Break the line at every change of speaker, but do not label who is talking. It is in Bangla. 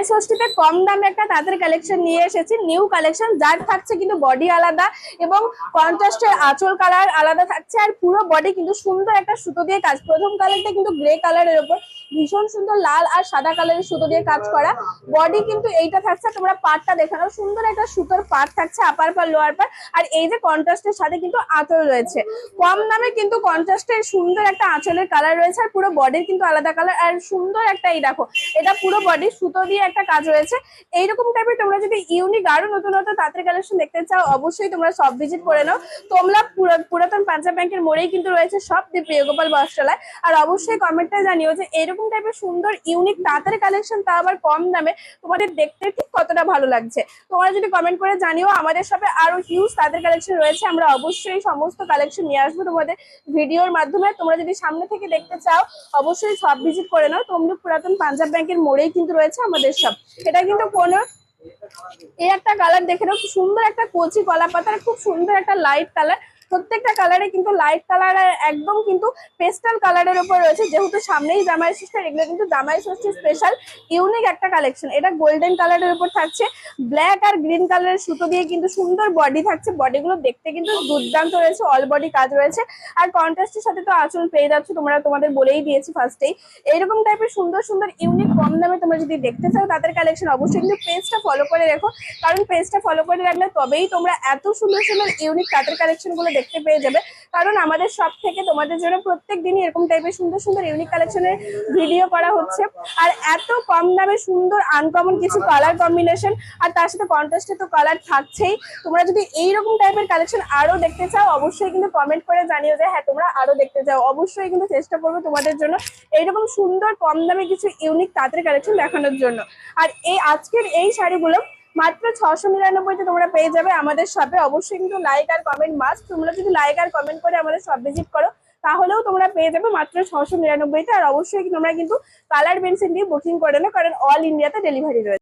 জামাই ষষ্ঠীতে কম দামে একটা তাঁতের কালেকশন নিয়ে এসেছি, নিউ কালেকশন, যার থাকছে কিন্তু বডি আলাদা এবং কন্ট্রাস্টের আঁচল কালার আলাদা থাকছে। আর পুরো বডি কিন্তু সুন্দর একটা সুতো দিয়ে কাজ। প্রথম কালারটা কিন্তু গ্রে কালারের উপর ভীষণ সুন্দর লাল আর সাদা কালারের সুতো দিয়ে কাজ করা। বডি কিন্তু এইটা থাকছে, তোমরা পাটটা দেখানো, সুন্দর একটা সুতোর পাট থাকছে, আপার পার লোয়ার পার। আর এই যে কন্ট্রাস্টের সাথে কিন্তু আঁচল রয়েছে, কম দামে কিন্তু কন্ট্রাস্টের সুন্দর একটা আঁচলের কালার রয়েছে। আর পুরো বডির কিন্তু আলাদা কালার। আর সুন্দর একটা, এই দেখো, এটা পুরো বডি সুতো দিয়ে একটা কাজ রয়েছে। এইরকম টাইপের তোমরা যদি ইউনিক আরো নতুন নতুন তাঁতের কালেকশন দেখতে চাও, অবশ্যই তোমরা সব ভিজিট করে নাও। তোমরা পুরাতন পাঞ্জাব ব্যাংকের মোড়েই কিন্তু রয়েছে সব, দি প্রিয়গোপাল বস্ত্রালয়। আর অবশ্যই কমেন্টে জানিও যে এরকম টাইপের সুন্দর ইউনিক তাঁতের কালেকশন, তা আবার কম দামে, তোমাদের দেখতে ঠিক কতটা ভালো লাগছে। তোমরা যদি কমেন্ট করে জানিও। আমাদের শপে আরো হিউজ তাঁতের কালেকশন রয়েছে, আমরা অবশ্যই সমস্ত কালেকশন নিয়ে আসবো তোমাদের ভিডিওর মাধ্যমে। তোমরা যদি সামনে থেকে দেখতে চাও, অবশ্যই সব ভিজিট করে নাও। তমলুক পুরাতন পাঞ্জাব ব্যাংকের মোড়েই কিন্তু রয়েছে আমাদের শপ। এটা কিন্তু কোনো, এই একটা কালার দেখে নাও, সুন্দর একটা কচি কলা পাতার, খুব সুন্দর একটা লাইট কালার। প্রত্যেকটা কালারে কিন্তু লাইট কালার আর একদম কিন্তু পেস্টাল কালারের উপর রয়েছে। যেহেতু সামনেই জামাই ষষ্ঠী, এগুলো কিন্তু জামাই ষষ্ঠী স্পেশাল ইউনিক একটা কালেকশন। এটা গোল্ডেন কালারের উপর থাকছে, ব্ল্যাক আর গ্রিন কালারের সুতো দিয়ে কিন্তু সুন্দর বডি থাকছে। বডিগুলো দেখতে কিন্তু দুর্দান্ত রয়েছে, অল বডি কাজ রয়েছে। আর কন্ট্রাস্টের সাথে তো আঁচল পেয়ে যাচ্ছ, তোমরা তোমাদের বলেই দিয়েছি ফার্স্টেই। এইরকম টাইপের সুন্দর সুন্দর ইউনিক কম দামে তোমরা যদি দেখতে চাও তাদের কালেকশন, অবশ্যই কিন্তু পেজটা ফলো করে রেখো। কারণ পেজটা ফলো করে রাখলে তবেই তোমরা এত সুন্দর সুন্দর ইউনিক তাঁতের কালেকশন গুলো দেখতে পেয়ে যাবে। কারণ আমাদের সব থেকে তোমাদের জন্য প্রত্যেক দিনই এরকম টাইপের সুন্দর সুন্দর ইউনিক কালেকশনের ভিডিও করা হচ্ছে। আর এত কম দামে সুন্দর আনকমন কিছু কালার কম্বিনেশন, আর তার সাথে কন্ট্রাস্টে তো কালার থাকছেই। তোমরা যদি এইরকম টাইপের কালেকশন আরো দেখতে চাও, অবশ্যই কিন্তু কমেন্ট করে জানিও যে হ্যাঁ তোমরা আরো দেখতে চাও। অবশ্যই কিন্তু চেষ্টা করবো তোমাদের জন্য এইরকম সুন্দর কম দামে কিছু ইউনিক তাঁতের কালেকশন দেখানোর জন্য। আর এই আজকের এই শাড়িগুলো মাত্র 699-তে তোমরা পেয়ে যাবে আমাদের শপে। অবশ্যই কিন্তু লাইক আর কমেন্ট মাস্ট। তোমরা যদি লাইক আর কমেন্ট করে আমাদের শপ ভিজিট করো, তাহলেও তোমরা পেয়ে যাবে মাত্র 699-তে। আর অবশ্যই তোমরা কিন্তু কালার পেন্সিল দিয়ে বুকিং করে নাও, কারণ অল ইন্ডিয়াতে ডেলিভারি রয়েছে।